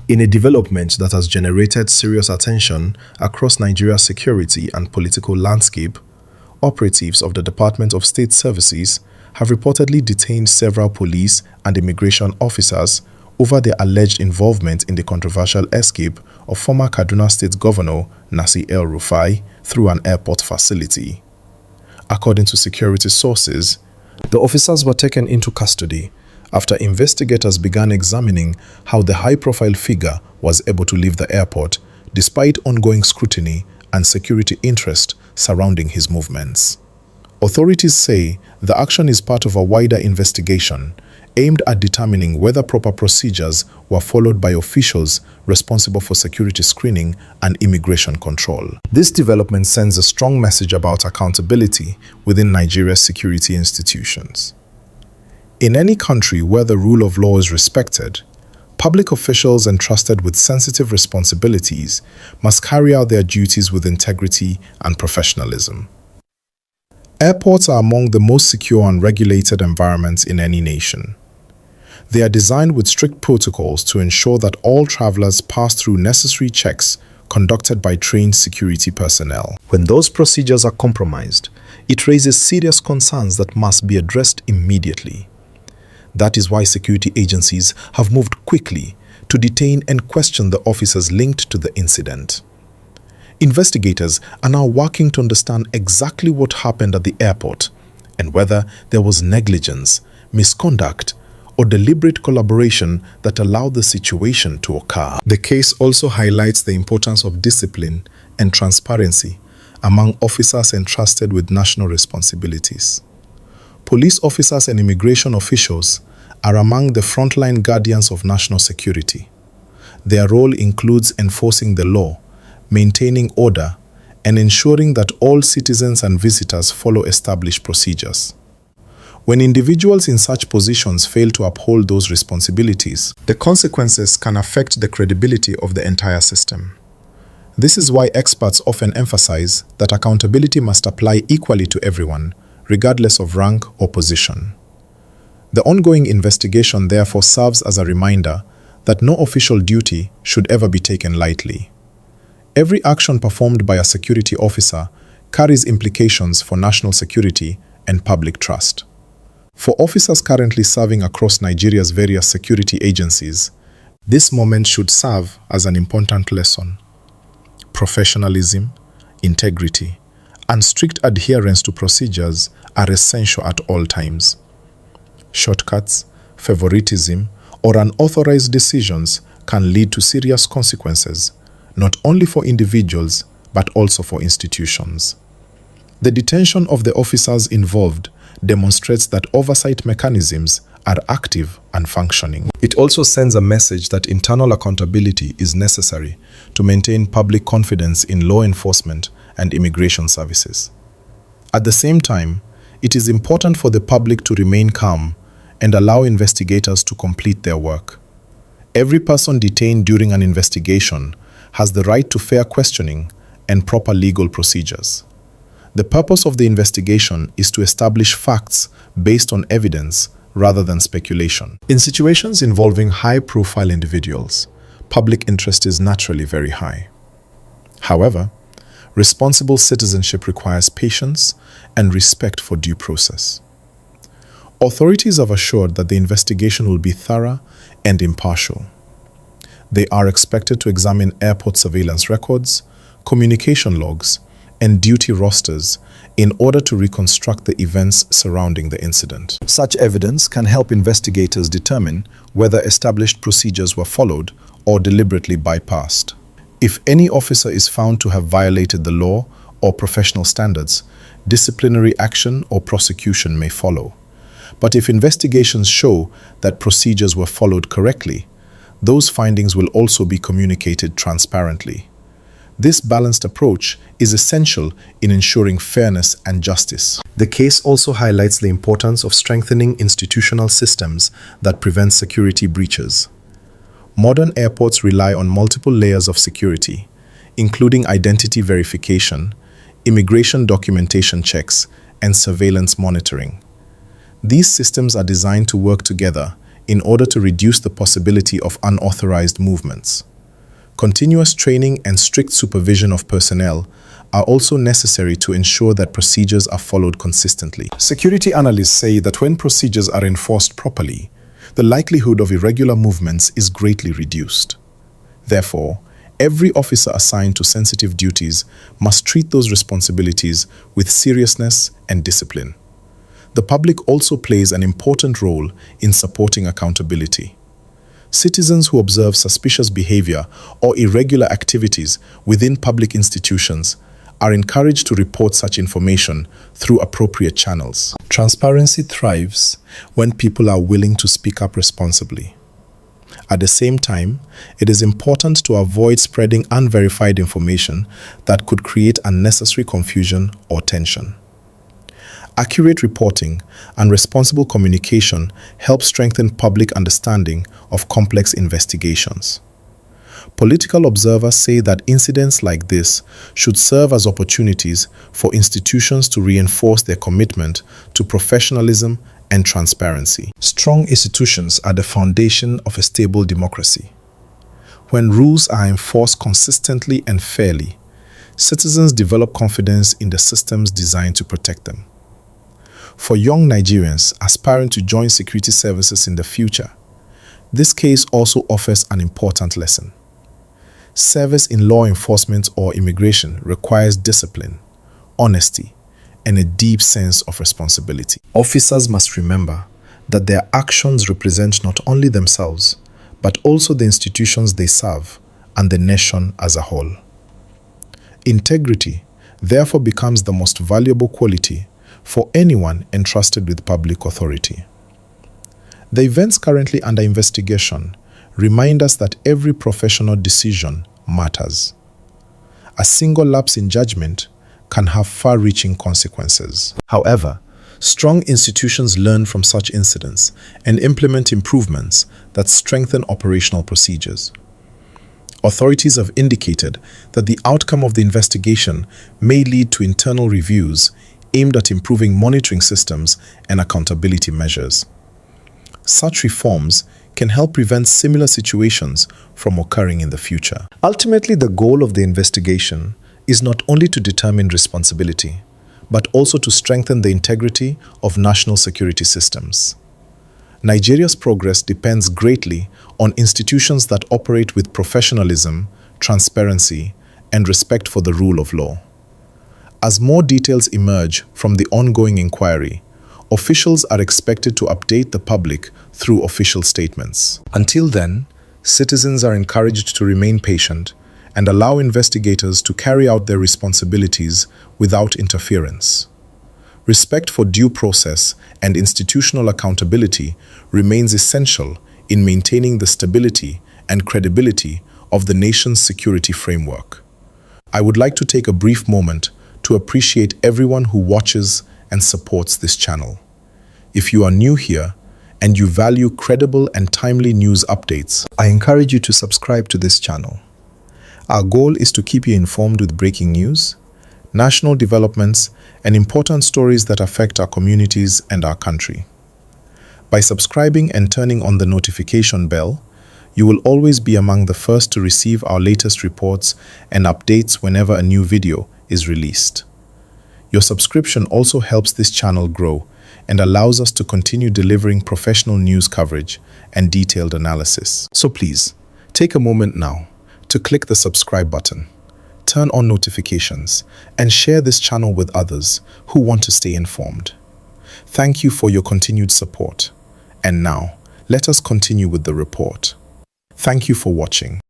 In a development that has generated serious attention across Nigeria's security and political landscape, operatives of the Department of State Services have reportedly detained several police and immigration officers over their alleged involvement in the controversial escape of former Kaduna State Governor Nasir El-Rufai through an airport facility. According to security sources, the officers were taken into custody after investigators began examining how the high-profile figure was able to leave the airport despite ongoing scrutiny and security interest surrounding his movements. Authorities say the action is part of a wider investigation aimed at determining whether proper procedures were followed by officials responsible for security screening and immigration control. This development sends a strong message about accountability within Nigeria's security institutions. In any country where the rule of law is respected, public officials entrusted with sensitive responsibilities must carry out their duties with integrity and professionalism. Airports are among the most secure and regulated environments in any nation. They are designed with strict protocols to ensure that all travelers pass through necessary checks conducted by trained security personnel. When those procedures are compromised, it raises serious concerns that must be addressed immediately. That is why security agencies have moved quickly to detain and question the officers linked to the incident. Investigators are now working to understand exactly what happened at the airport and whether there was negligence, misconduct, or deliberate collaboration that allowed the situation to occur. The case also highlights the importance of discipline and transparency among officers entrusted with national responsibilities. Police officers and immigration officials are among the frontline guardians of national security. Their role includes enforcing the law, maintaining order, and ensuring that all citizens and visitors follow established procedures. When individuals in such positions fail to uphold those responsibilities, the consequences can affect the credibility of the entire system. This is why experts often emphasize that accountability must apply equally to everyone, regardless of rank or position. The ongoing investigation therefore serves as a reminder that no official duty should ever be taken lightly. Every action performed by a security officer carries implications for national security and public trust. For officers currently serving across Nigeria's various security agencies, this moment should serve as an important lesson. Professionalism, integrity, and strict adherence to procedures are essential at all times. Shortcuts, favoritism, or unauthorized decisions can lead to serious consequences, not only for individuals, but also for institutions. The detention of the officers involved demonstrates that oversight mechanisms are active and functioning. It also sends a message that internal accountability is necessary to maintain public confidence in law enforcement and immigration services. At the same time, it is important for the public to remain calm and allow investigators to complete their work. Every person detained during an investigation has the right to fair questioning and proper legal procedures. The purpose of the investigation is to establish facts based on evidence rather than speculation. In situations involving high-profile individuals, public interest is naturally very high. However, responsible citizenship requires patience and respect for due process. Authorities have assured that the investigation will be thorough and impartial. They are expected to examine airport surveillance records, communication logs, and duty rosters in order to reconstruct the events surrounding the incident. Such evidence can help investigators determine whether established procedures were followed or deliberately bypassed. If any officer is found to have violated the law or professional standards, disciplinary action or prosecution may follow. But if investigations show that procedures were followed correctly, those findings will also be communicated transparently. This balanced approach is essential in ensuring fairness and justice. The case also highlights the importance of strengthening institutional systems that prevent security breaches. Modern airports rely on multiple layers of security, including identity verification, immigration documentation checks, and surveillance monitoring. These systems are designed to work together, in order to reduce the possibility of unauthorized movements. Continuous training and strict supervision of personnel are also necessary to ensure that procedures are followed consistently. Security analysts say that when procedures are enforced properly, the likelihood of irregular movements is greatly reduced. Therefore, every officer assigned to sensitive duties must treat those responsibilities with seriousness and discipline. The public also plays an important role in supporting accountability. Citizens who observe suspicious behavior or irregular activities within public institutions are encouraged to report such information through appropriate channels. Transparency thrives when people are willing to speak up responsibly. At the same time, it is important to avoid spreading unverified information that could create unnecessary confusion or tension. Accurate reporting and responsible communication help strengthen public understanding of complex investigations. Political observers say that incidents like this should serve as opportunities for institutions to reinforce their commitment to professionalism and transparency. Strong institutions are the foundation of a stable democracy. When rules are enforced consistently and fairly, citizens develop confidence in the systems designed to protect them. For young Nigerians aspiring to join security services in the future, this case also offers an important lesson. Service in law enforcement or immigration requires discipline, honesty, and a deep sense of responsibility. Officers must remember that their actions represent not only themselves, but also the institutions they serve and the nation as a whole. Integrity, therefore, becomes the most valuable quality for anyone entrusted with public authority. The events currently under investigation remind us that every professional decision matters. A single lapse in judgment can have far-reaching consequences. However, strong institutions learn from such incidents and implement improvements that strengthen operational procedures. Authorities have indicated that the outcome of the investigation may lead to internal reviews aimed at improving monitoring systems and accountability measures. Such reforms can help prevent similar situations from occurring in the future. Ultimately, the goal of the investigation is not only to determine responsibility, but also to strengthen the integrity of national security systems. Nigeria's progress depends greatly on institutions that operate with professionalism, transparency, and respect for the rule of law. As more details emerge from the ongoing inquiry, officials are expected to update the public through official statements. Until then, citizens are encouraged to remain patient and allow investigators to carry out their responsibilities without interference. Respect for due process and institutional accountability remains essential in maintaining the stability and credibility of the nation's security framework. I would like to take a brief moment to appreciate everyone who watches and supports this channel. If you are new here and you value credible and timely news updates, I encourage you to subscribe to this channel. Our goal is to keep you informed with breaking news, national developments, and important stories that affect our communities and our country. By subscribing and turning on the notification bell, you will always be among the first to receive our latest reports and updates whenever a new video is released. Your subscription also helps this channel grow and allows us to continue delivering professional news coverage and detailed analysis. So please, take a moment now to click the subscribe button, turn on notifications, and share this channel with others who want to stay informed. Thank you for your continued support. And now, let us continue with the report. Thank you for watching.